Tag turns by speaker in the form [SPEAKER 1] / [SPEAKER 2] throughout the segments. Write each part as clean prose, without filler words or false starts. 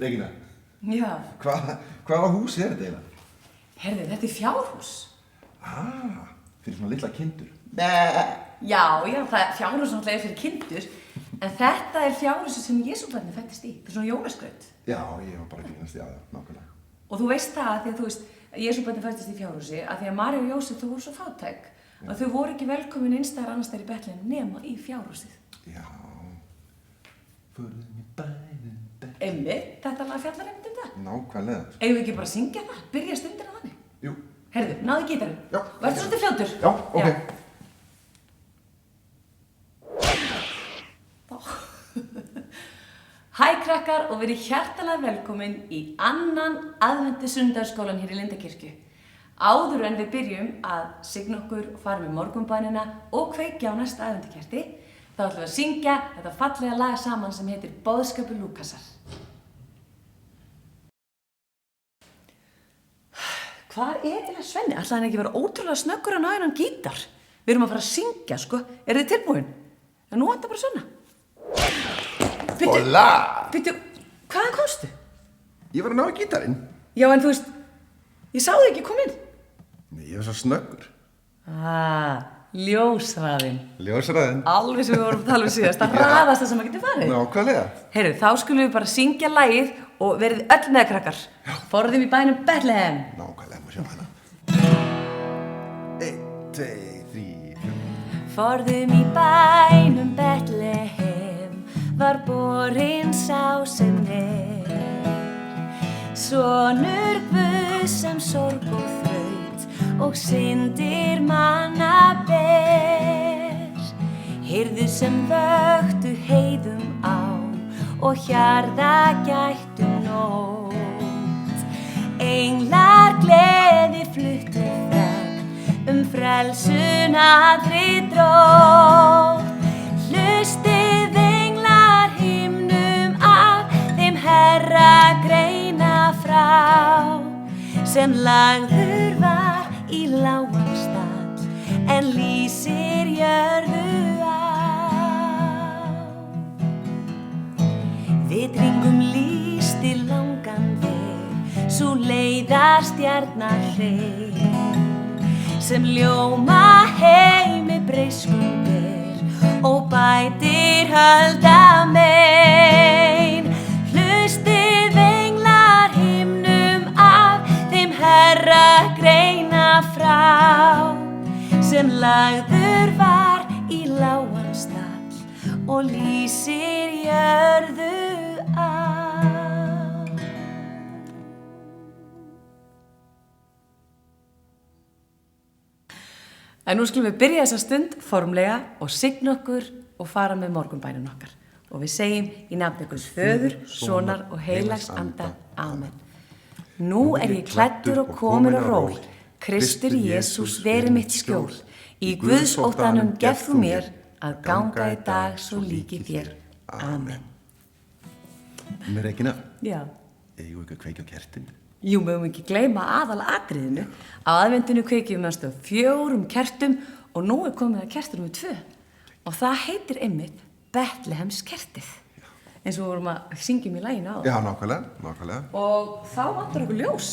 [SPEAKER 1] Regína,
[SPEAKER 2] Já.
[SPEAKER 1] hvaða hús er þetta eiginlega?
[SPEAKER 2] Herðu, þetta er fjárhús.
[SPEAKER 1] Fyrir svona litla kindur.
[SPEAKER 2] Já, fjárhús náttúrulega er fyrir kindur, en þetta er fjárhúsið sem Jesúbarnið fæddist í. Þetta er svona jólaskraut.
[SPEAKER 1] Já, ég var bara að grínast, já, nákvæmlega.
[SPEAKER 2] Og þú veist það, því að þú veist, Jesúbarnið fæddist í fjárhúsi, að því að María og Jósef, þau voru svo fátæk, að þau voru ekki velkomin einstæðar annars þær í Betlehem nema í fjárhúsið.
[SPEAKER 1] Já, förum í bænum Betlehem.
[SPEAKER 2] Einmitt, þetta lag fjallar einmitt um það.
[SPEAKER 1] Nákvæmlega.
[SPEAKER 2] Eigum við ekki bara að syngja það? Byrja stundina þannig?
[SPEAKER 1] Jú.
[SPEAKER 2] Herðu, náðu gítarinn.
[SPEAKER 1] Já.
[SPEAKER 2] Og ertu svolítið fljótur?
[SPEAKER 1] Já, ok.
[SPEAKER 2] Hæ krakkar og verið hjartalega velkomin í annan aðventu sunnudagsskólan hér í Lindakirkju. Áður en við byrjum að signa okkur og fara með morgunbænina og kveikja á næsta aðventukerti, þá ætlum við að syngja þetta fallega lag saman sem heitir Boðskapur Lúkasar. Hvað er eiginlega Svenni? Ætlaði hann ekki vera ótrúlega snöggur að ná hennan gítar? Við erum að fara að syngja, sko. Er þið tilbúin? En nú vantar bara svona.
[SPEAKER 1] Hola!
[SPEAKER 2] Býttu, hvaðan komstu?
[SPEAKER 1] Ég var að ná í gítarinn.
[SPEAKER 2] Já, en þú veist, ég sá þig ekki koma inn.
[SPEAKER 1] Nei, ég var svo snöggur.
[SPEAKER 2] Ljósræðin.
[SPEAKER 1] Ljósræðin.
[SPEAKER 2] Alveg sem við vorum að tala um síðast, það hraðast það sem að geti farið.
[SPEAKER 1] Nákvæmlega.
[SPEAKER 2] Heyrðu, þá skulum við bara syngja lagið og verið öll með krakkar. Forðum í bænum Betlehem.
[SPEAKER 1] Nákvæmlega, má sjá hana. 1, 2, 3, 4.
[SPEAKER 2] Forðum í bænum Betlehem var borinn sá sem sonur Guðs sem sorg og þraut og syndir manna ber. Heyrðu sem vöktu heiðum á og hjarða gættu nótt. Englar gleði fluttu fram frelsun allri drótt. Hlustið englar himnum af þeim Herra greina frá, sem lagður var í lágan stall en lýsir jörðu á. Vitringum lýsti langan veg, sú leiðarstjarnar hrein, sem ljóma heimi breyskum ber og bætir hölda mein. Hlustið englar himnum af þeim Herra greina frá, sem lagður var í lágan stall og lýsir jörðu á. En nú skulum við byrja þessa stund formlega og signa okkur og fara með morgunbænum okkar. Og við segjum í nafni Guðs Föður, Sonar og Heilags Anda. Amen. Nú er ég klæddur og komin á ról, Kristur Jesús veri mitt skjól. Í Guðs óttanum gef þú mér að ganga í dag svo líki þér. Amen.
[SPEAKER 1] Með Regína,
[SPEAKER 2] Já.
[SPEAKER 1] eigum við ekki að kveikja á kertinu?
[SPEAKER 2] Jú, við höfum ekki gleyma aðalatriðinu. Á aðvendinu kveikjum við næstu 4 kertum og nú er komið að kertur nummer 2. Og það heitir einmitt Betlehems kertið. Eins og við vorum að syngjum í laginu á það.
[SPEAKER 1] Já, nákvæmlega.
[SPEAKER 2] Og þá vantar okkur ljós.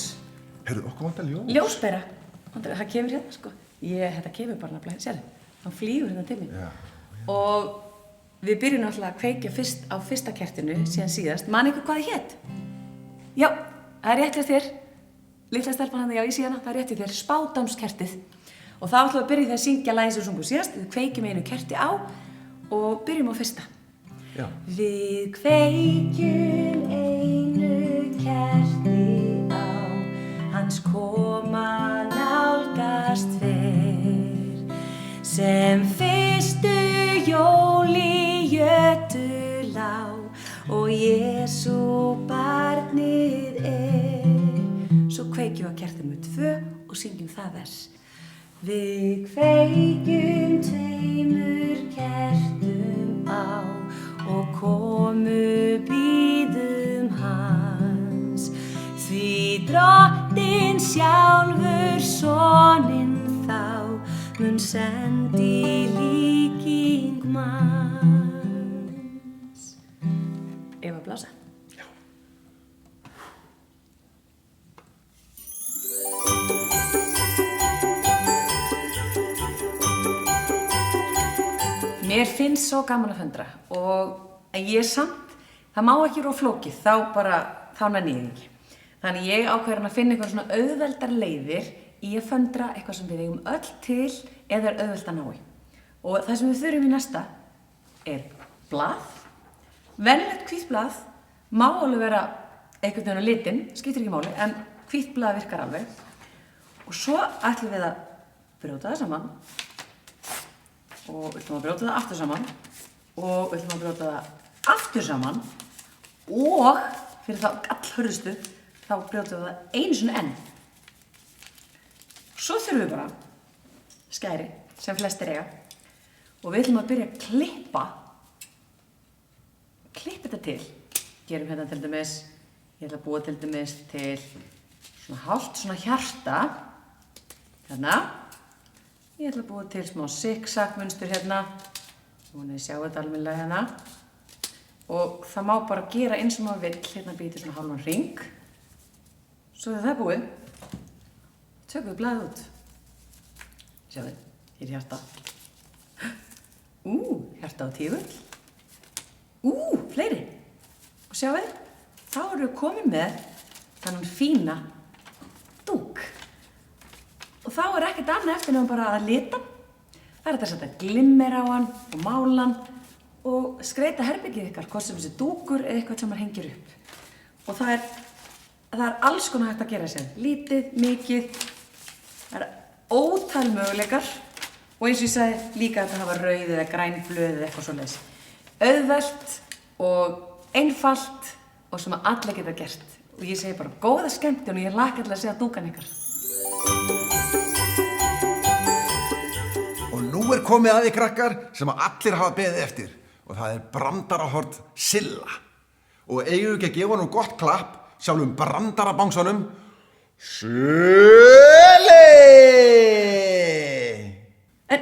[SPEAKER 1] Heyrðu, okkur vantar ljós.
[SPEAKER 2] Ljósbera. Það kemur hérna, sko. Þetta kemur bara nafnilega, sérðu. Hann flýgur hérna til mín.
[SPEAKER 1] Já.
[SPEAKER 2] Og við byrjum náttúrulega að kveikja fyrst á fyrsta kertinu, síðan síðast. Man ykkur hvað það hét? Já, það er rétt hjá þér. Litla stelpan hann, já, ég sé hana, það er rétt hjá þér. Spádómskertið. Og þá ætlum við að byrja því að syngja lagið sem sungu síðast. Við kveikjum einu kerti á og byrjum á fyrsta.
[SPEAKER 1] Já.
[SPEAKER 2] Við kveikjum einu kerti á, hans koma nálgast fer, sem fyrstu jól í jötu lá og Jesú barnið Svo kveikjum við á kerti nummer 2 og syngjum það vers. Við kveikjum 2 kertum á og komu bíðum hans, því Drottinn sjálfur soninn þá mun sendi líking manns. Ef að blása?
[SPEAKER 1] Já.
[SPEAKER 2] Mér finnst svo gaman að föndra en ég samt, það má ekki vera flókið, þá nenni ég ekki. Þannig ég ákveður að finna eitthvað svona auðveldar leiðir í að föndra eitthvað sem við eigum öll til eða er auðvelt að ná í. Og það sem við þurfum í næsta blað, venjulegt hvítt blað, má alveg vera einhvern veginn á litinn, skiptir ekki máli, en hvítt blað virkar alveg. Og svo ætlum við að brjóta það saman og við ætlum að brjóta það aftur saman og við ætlum að brjóta það aftur saman og fyrir þá allhörðustu þá brjótum við það einu sinni enn. Svo þurfum við bara skæri sem flestir eiga og við ætlum að byrja að klippa þetta til. Gerum hérna til dæmis, ég ætla að búa til dæmis til svona hálft svona hjarta hérna. Ég ætla að búa til smá zigzag munstur hérna. Vonið þið sjáu þetta almennilega hérna. Og það má bara gera eins og maður vill, hérna býta svona hálfan hring. Svo þegar það er búið, tökum við blaðið út. Sjáðu, hér er hjarta. Hjarta á tígull. Fleiri. Og sjáðu, þá erum við komin með þennan fína dúk. Og þá er ekkert annað eftir nefnum bara að lita hann. Það er þetta að setja glimmer á hann og mála hann og skreyta herbergið ykkar, hvort sem þessi dúkur eða eitthvað sem maður hengir upp. Og það er alls konar hægt að gera sér. Lítið, mikið, það er ótal möguleikar og eins og ég sagði líka að hafa rauð eða græn blöð eða eitthvað svoleiðis. Auðvelt og einfalt og sem að allir geta gert. Og ég segi bara góða skemmtun og ég hlakka til að sjá dúkan ykkar.
[SPEAKER 1] Og nú er komið að því krakkar sem að allir hafa beðið eftir og það er brandarahorn Silla. Og eigum við ekki að gefa honum gott klapp sjálfum brandarabangsanum Silli!
[SPEAKER 2] En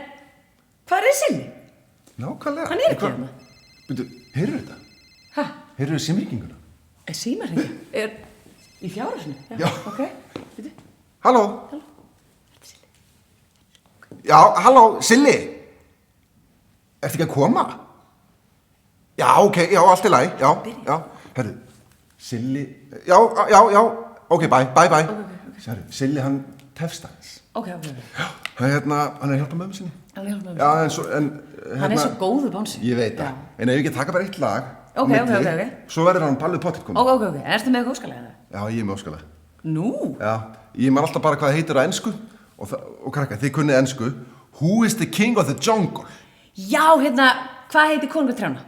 [SPEAKER 2] hvað er Silli?
[SPEAKER 1] Nákvæmlega.
[SPEAKER 2] Hann er ekki hérna.
[SPEAKER 1] Byrju, heyrðu þetta?
[SPEAKER 2] Hæ?
[SPEAKER 1] Heyrðu þetta símhringinguna?
[SPEAKER 2] Símhringing? Er í fjárhúsinu?
[SPEAKER 1] Já.
[SPEAKER 2] Ok, byrju.
[SPEAKER 1] Halló? Já, halló, Silli. Ertu ekki að koma? Já, ok, já, allt í lagi, já. Herru, Silli, já, ok, bye. Herru, Silli, hann tefst aðeins.
[SPEAKER 2] Ok.
[SPEAKER 1] Já, hann er að hjálpa mömmu sinni.
[SPEAKER 2] Hann er að hjálpa mömmu
[SPEAKER 1] sinni. Já,
[SPEAKER 2] hann er svo góður bánsi.
[SPEAKER 1] Ég veit það. En ef ég ekki taka bara eitt lag.
[SPEAKER 2] Ok.
[SPEAKER 1] Svo verður hann ballið pottitt komið.
[SPEAKER 2] Ok. Ertu með eitthvað óskalega það?
[SPEAKER 1] Já, ég er með óskalega.
[SPEAKER 2] Nú?
[SPEAKER 1] Já, ég man alltaf bara hvað það heitir á ensku og krakka, þið kunnið ensku. Who is the king of the jungle?
[SPEAKER 2] Já, hvað heitir konungur trjána?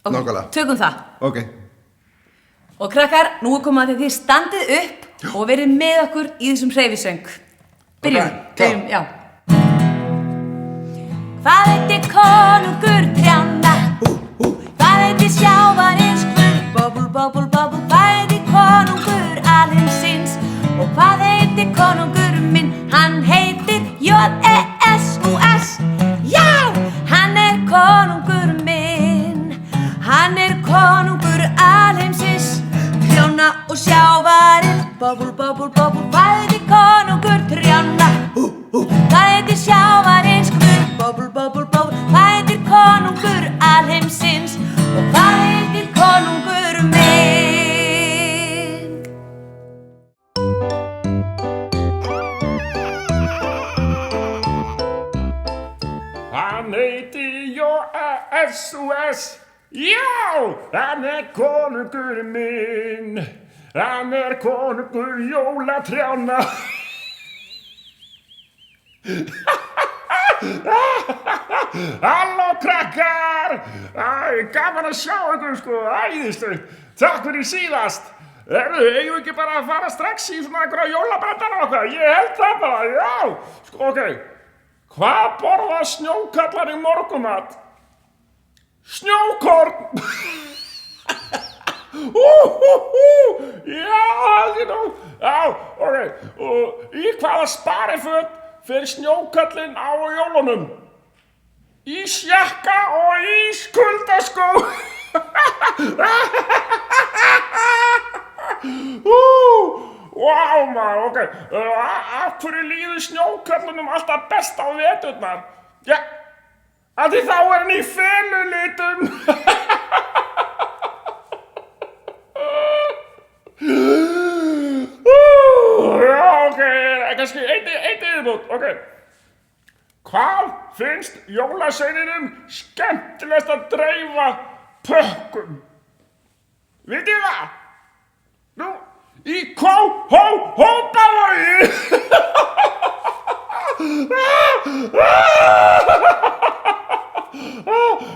[SPEAKER 1] Nákvæmlega.
[SPEAKER 2] Tökum það.
[SPEAKER 1] Ok.
[SPEAKER 2] Og krakkar, nú er komið að þið standið upp og verið með okkur í þessum hreyfisöng. Byrjum, já. Hvað heitir konungur trjána? Hvað heitir sjávarins guð? Bobble. Hvað heitir konungur alheimsins? Og hvað heitir konungur minn? Hann heitir J-E-S-U-S. Já, hann er konungur minn. Hann er konungur alheimsins. Trjána og sjávarinn. Bobble. Hvað heitir konungur trjána? Hvað heitir sjávarins guð? Bobble. Hvað heitir konungur alheimsins? Og hvað heitir konungur minn?
[SPEAKER 3] Hann heitir J-E-S-U-S. Já, hann er konungur minn. Hann er konungur jólatrjána. Halló krakkar. Gaman að sjá ykkur sko. Æðislegt. Takk fyrir síðast. Eigum við ekki bara að fara strax í svona einhverja jólabrandara okkar? Ég held það bara, já. Sko, ok. Hvað borða snjókallar í morgunmat? Snjókorn! Já, það er nú. Já, ok. Og í hvaða spariföt fer snjókallinn á jólunum? Í sjakka og í skuldaskó. Vá, maður, ok. Af hverju líður snjókallunum alltaf best á veturnar? Já, Af því þá er hann í felulitum. Já, ok, kannski eitt yfirbútt, ok. Hvað finnst jólasveininum skemmtilegast að dreifa pökkum? Vitið það? Nú, í Kópavogi!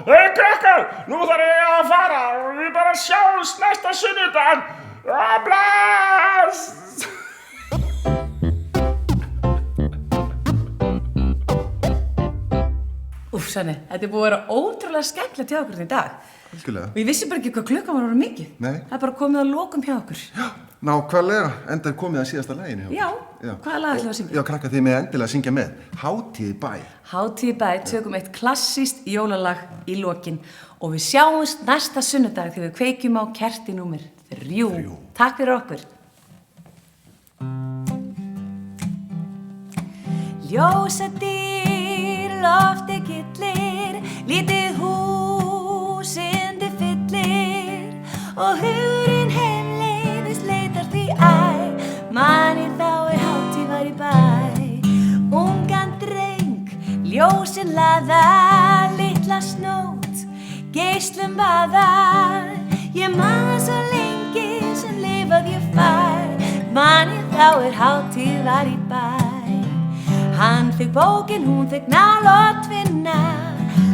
[SPEAKER 3] Hei, krakkar, nú þarf ég að fara og við bara sjáumst næsta sunnudag. Bless!
[SPEAKER 2] Úff, Svenni, þetta er búið að vera ótrúlega skemmtilegt hjá okkur í dag.
[SPEAKER 1] Algjörlega.
[SPEAKER 2] Og ég vissi bara ekki hvað klukkan var orðið mikið.
[SPEAKER 1] Nei.
[SPEAKER 2] Það er bara komið að lokum hjá okkur.
[SPEAKER 1] Já, nákvæmlega, enda er komið að síðasta laginu.
[SPEAKER 2] Já, hvaða lag ætlum við að syngja?
[SPEAKER 1] Já, krakkar, þið með endilega að syngja með. Hátíð í bæ.
[SPEAKER 2] Hátíð í bæ, tökum eitt klassískt jólalag í lokin og við sjáumst næsta sunnudag þegar við kveikjum á kerti númer 3. Takk fyrir okkur. Ljósadyr, lofti gillir, lítið húsinn þið fyllir og hugurinn heimleiðis leitar því æ, manni þá hátíð var í bæ. Ungan dreng, ljósin laða, litla snót, geislum baða, ég man svo lengi sem lifað ég fær, manni þá hátíð var í bæ. Hann fikk bókin, hún fikk nál og tvinna,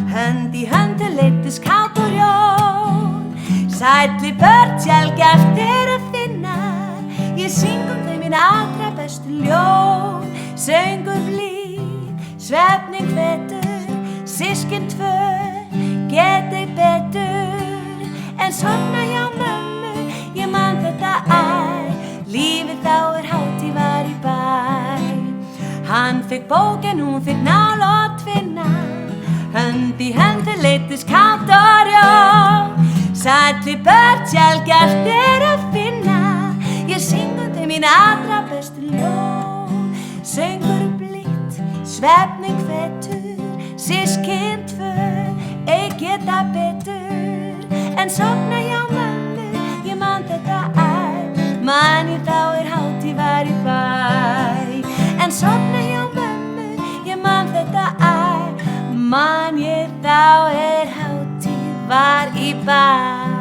[SPEAKER 2] hönd í hönd leiddust kát og ljón. Sælli börn sjaldgæft að finna, ég syng þau mín allra bestu ljón. Söngur blíð, svefning hvetur, systkin tvö, get ei betur en sofna hjá mömmu, ég man þetta æ, lífið þá hátíð var í bæ. Hann fikk bókin, hún fikk nál og tvinna, hönd í hönd leiddust kát og ljón. Sælli börn sjaldgæft að finna, ég syng þau mín allra bestu ljón. Söngur blítt, svefning hvetur, systkin tvö, ei geta betur en sofna hjá mömmu, ég man þetta æ, man ég þá hátíð var í bæ. En sofna hjá mömmu, ég man þetta æ, man ég þá hátíð var í bæ.